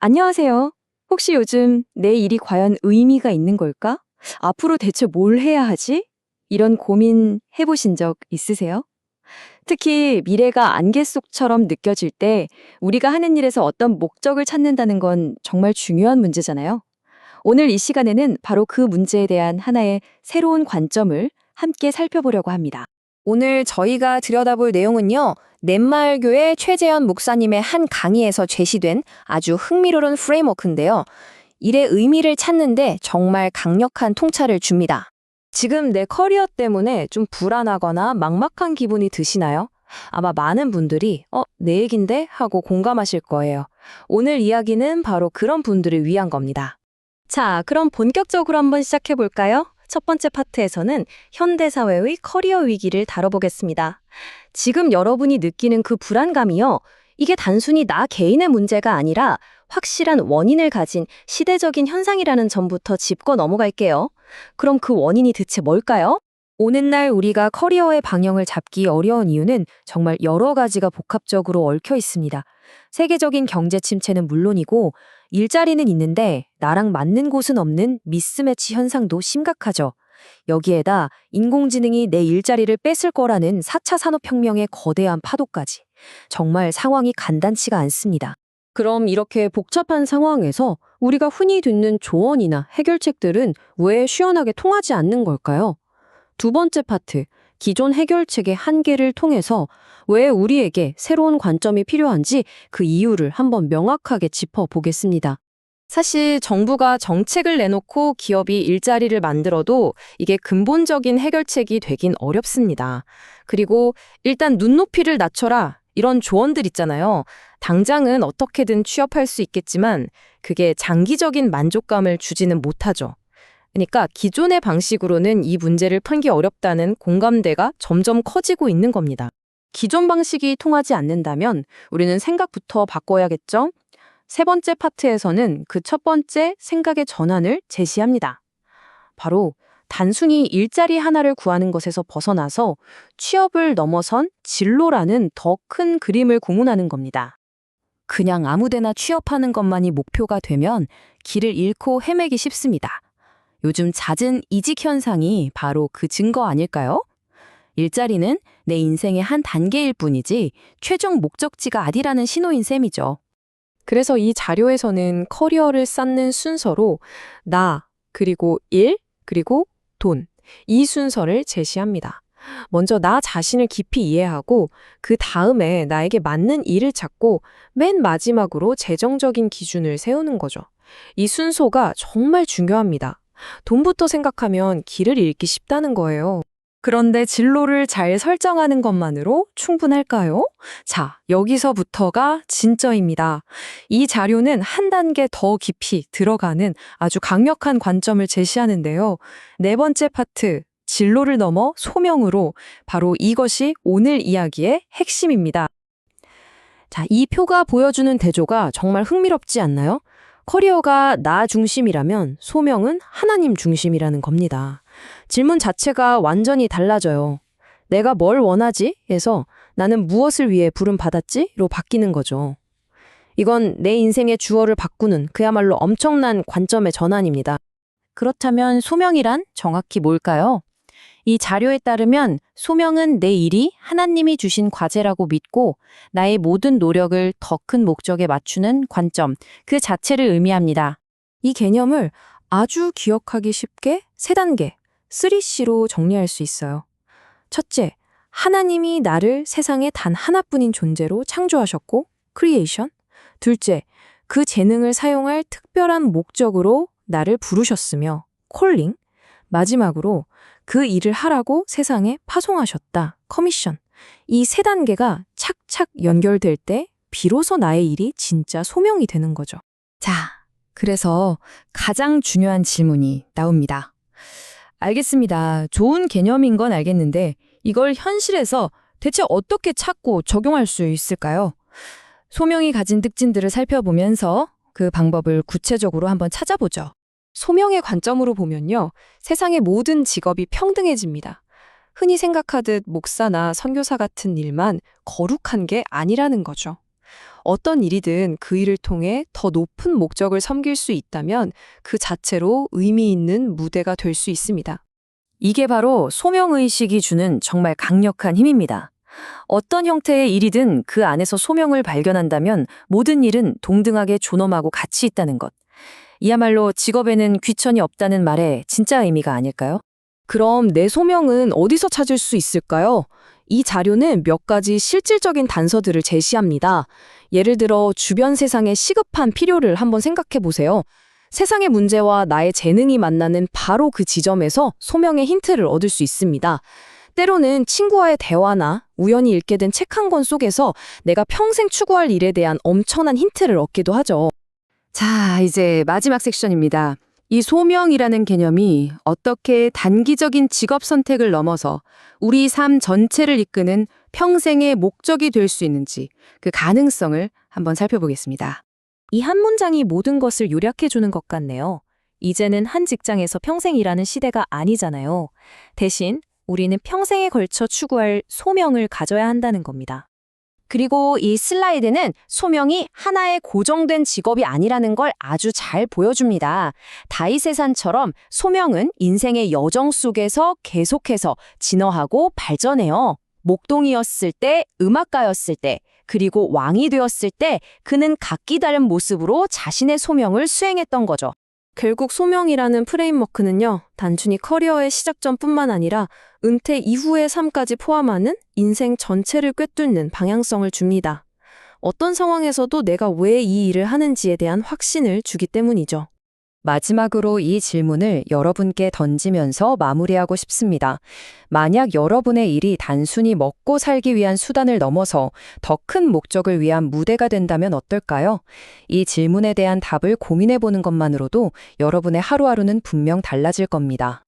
안녕하세요. 혹시 요즘 내 일이 과연 의미가 있는 걸까? 앞으로 대체 뭘 해야 하지? 이런 고민 해보신 적 있으세요? 특히 미래가 안개 속처럼 느껴질 때 우리가 하는 일에서 어떤 목적을 찾는다는 건 정말 중요한 문제잖아요. 오늘 이 시간에는 바로 그 문제에 대한 하나의 새로운 관점을 함께 살펴보려고 합니다. 오늘 저희가 들여다볼 내용은요, 넷마을교회 최재현 목사님의 한 강의에서 제시된 아주 흥미로운 프레임워크인데요. 일의 의미를 찾는데 정말 강력한 통찰을 줍니다. 지금 내 커리어 때문에 좀 불안하거나 막막한 기분이 드시나요? 아마 많은 분들이 내 얘긴데? 하고 공감하실 거예요. 오늘 이야기는 바로 그런 분들을 위한 겁니다. 자, 그럼 본격적으로 한번 시작해 볼까요? 첫 번째 파트에서는 현대사회의 커리어 위기를 다뤄보겠습니다. 지금 여러분이 느끼는 그 불안감이요. 이게 단순히 나 개인의 문제가 아니라 확실한 원인을 가진 시대적인 현상이라는 점부터 짚고 넘어갈게요. 그럼 그 원인이 대체 뭘까요? 오늘날 우리가 커리어의 방향을 잡기 어려운 이유는 정말 여러 가지가 복합적으로 얽혀 있습니다. 세계적인 경제 침체는 물론이고 일자리는 있는데 나랑 맞는 곳은 없는 미스매치 현상도 심각하죠. 여기에다 인공지능이 내 일자리를 뺏을 거라는 4차 산업혁명의 거대한 파도까지. 정말 상황이 간단치가 않습니다. 그럼 이렇게 복잡한 상황에서 우리가 흔히 듣는 조언이나 해결책들은 왜 시원하게 통하지 않는 걸까요? 두 번째 파트, 기존 해결책의 한계를 통해서 왜 우리에게 새로운 관점이 필요한지 그 이유를 한번 명확하게 짚어보겠습니다. 사실 정부가 정책을 내놓고 기업이 일자리를 만들어도 이게 근본적인 해결책이 되긴 어렵습니다. 그리고 일단 눈높이를 낮춰라 이런 조언들 있잖아요. 당장은 어떻게든 취업할 수 있겠지만 그게 장기적인 만족감을 주지는 못하죠. 그러니까 기존의 방식으로는 이 문제를 풀기 어렵다는 공감대가 점점 커지고 있는 겁니다. 기존 방식이 통하지 않는다면 우리는 생각부터 바꿔야겠죠? 세 번째 파트에서는 그 첫 번째 생각의 전환을 제시합니다. 바로 단순히 일자리 하나를 구하는 것에서 벗어나서 취업을 넘어선 진로라는 더 큰 그림을 구문하는 겁니다. 그냥 아무데나 취업하는 것만이 목표가 되면 길을 잃고 헤매기 쉽습니다. 요즘 잦은 이직 현상이 바로 그 증거 아닐까요? 일자리는 내 인생의 한 단계일 뿐이지 최종 목적지가 아니라는 신호인 셈이죠. 그래서 이 자료에서는 커리어를 쌓는 순서로 나, 그리고 일, 그리고 돈, 이 순서를 제시합니다. 먼저 나 자신을 깊이 이해하고 그 다음에 나에게 맞는 일을 찾고 맨 마지막으로 재정적인 기준을 세우는 거죠. 이 순서가 정말 중요합니다. 돈부터 생각하면 길을 잃기 쉽다는 거예요. 그런데 진로를 잘 설정하는 것만으로 충분할까요? 자, 여기서부터가 진점입니다. 이 자료는 한 단계 더 깊이 들어가는 아주 강력한 관점을 제시하는데요. 네 번째 파트, 진로를 넘어 소명으로 바로 이것이 오늘 이야기의 핵심입니다. 자, 이 표가 보여주는 대조가 정말 흥미롭지 않나요? 커리어가 나 중심이라면 소명은 하나님 중심이라는 겁니다. 질문 자체가 완전히 달라져요. 내가 뭘 원하지? 에서 나는 무엇을 위해 부름받았지? 로 바뀌는 거죠. 이건 내 인생의 주어를 바꾸는 그야말로 엄청난 관점의 전환입니다. 그렇다면 소명이란 정확히 뭘까요? 이 자료에 따르면 소명은 내 일이 하나님이 주신 과제라고 믿고 나의 모든 노력을 더 큰 목적에 맞추는 관점, 그 자체를 의미합니다. 이 개념을 아주 기억하기 쉽게 세 단계, 3C로 정리할 수 있어요. 첫째, 하나님이 나를 세상에 단 하나뿐인 존재로 창조하셨고, 크리에이션. 둘째, 그 재능을 사용할 특별한 목적으로 나를 부르셨으며, 콜링. 마지막으로 그 일을 하라고 세상에 파송하셨다. 커미션. 이 세 단계가 착착 연결될 때 비로소 나의 일이 진짜 소명이 되는 거죠. 자, 그래서 가장 중요한 질문이 나옵니다. 알겠습니다. 좋은 개념인 건 알겠는데 이걸 현실에서 대체 어떻게 찾고 적용할 수 있을까요? 소명이 가진 특징들을 살펴보면서 그 방법을 구체적으로 한번 찾아보죠. 소명의 관점으로 보면요, 세상의 모든 직업이 평등해집니다. 흔히 생각하듯 목사나 선교사 같은 일만 거룩한 게 아니라는 거죠. 어떤 일이든 그 일을 통해 더 높은 목적을 섬길 수 있다면 그 자체로 의미 있는 무대가 될 수 있습니다. 이게 바로 소명의식이 주는 정말 강력한 힘입니다. 어떤 형태의 일이든 그 안에서 소명을 발견한다면 모든 일은 동등하게 존엄하고 가치 있다는 것. 이야말로 직업에는 귀천이 없다는 말의 진짜 의미가 아닐까요? 그럼 내 소명은 어디서 찾을 수 있을까요? 이 자료는 몇 가지 실질적인 단서들을 제시합니다. 예를 들어 주변 세상의 시급한 필요를 한번 생각해 보세요. 세상의 문제와 나의 재능이 만나는 바로 그 지점에서 소명의 힌트를 얻을 수 있습니다. 때로는 친구와의 대화나 우연히 읽게 된 책 한 권 속에서 내가 평생 추구할 일에 대한 엄청난 힌트를 얻기도 하죠. 자, 이제 마지막 섹션입니다. 이 소명이라는 개념이 어떻게 단기적인 직업 선택을 넘어서 우리 삶 전체를 이끄는 평생의 목적이 될 수 있는지 그 가능성을 한번 살펴보겠습니다. 이 한 문장이 모든 것을 요약해 주는 것 같네요. 이제는 한 직장에서 평생 일하는 시대가 아니잖아요. 대신 우리는 평생에 걸쳐 추구할 소명을 가져야 한다는 겁니다. 그리고 이 슬라이드는 소명이 하나의 고정된 직업이 아니라는 걸 아주 잘 보여줍니다. 다윗의 산처럼 소명은 인생의 여정 속에서 계속해서 진화하고 발전해요. 목동이었을 때, 음악가였을 때, 그리고 왕이 되었을 때 그는 각기 다른 모습으로 자신의 소명을 수행했던 거죠. 결국 소명이라는 프레임워크는요, 단순히 커리어의 시작점뿐만 아니라 은퇴 이후의 삶까지 포함하는 인생 전체를 꿰뚫는 방향성을 줍니다. 어떤 상황에서도 내가 왜 이 일을 하는지에 대한 확신을 주기 때문이죠. 마지막으로 이 질문을 여러분께 던지면서 마무리하고 싶습니다. 만약 여러분의 일이 단순히 먹고 살기 위한 수단을 넘어서 더 큰 목적을 위한 무대가 된다면 어떨까요? 이 질문에 대한 답을 고민해 보는 것만으로도 여러분의 하루하루는 분명 달라질 겁니다.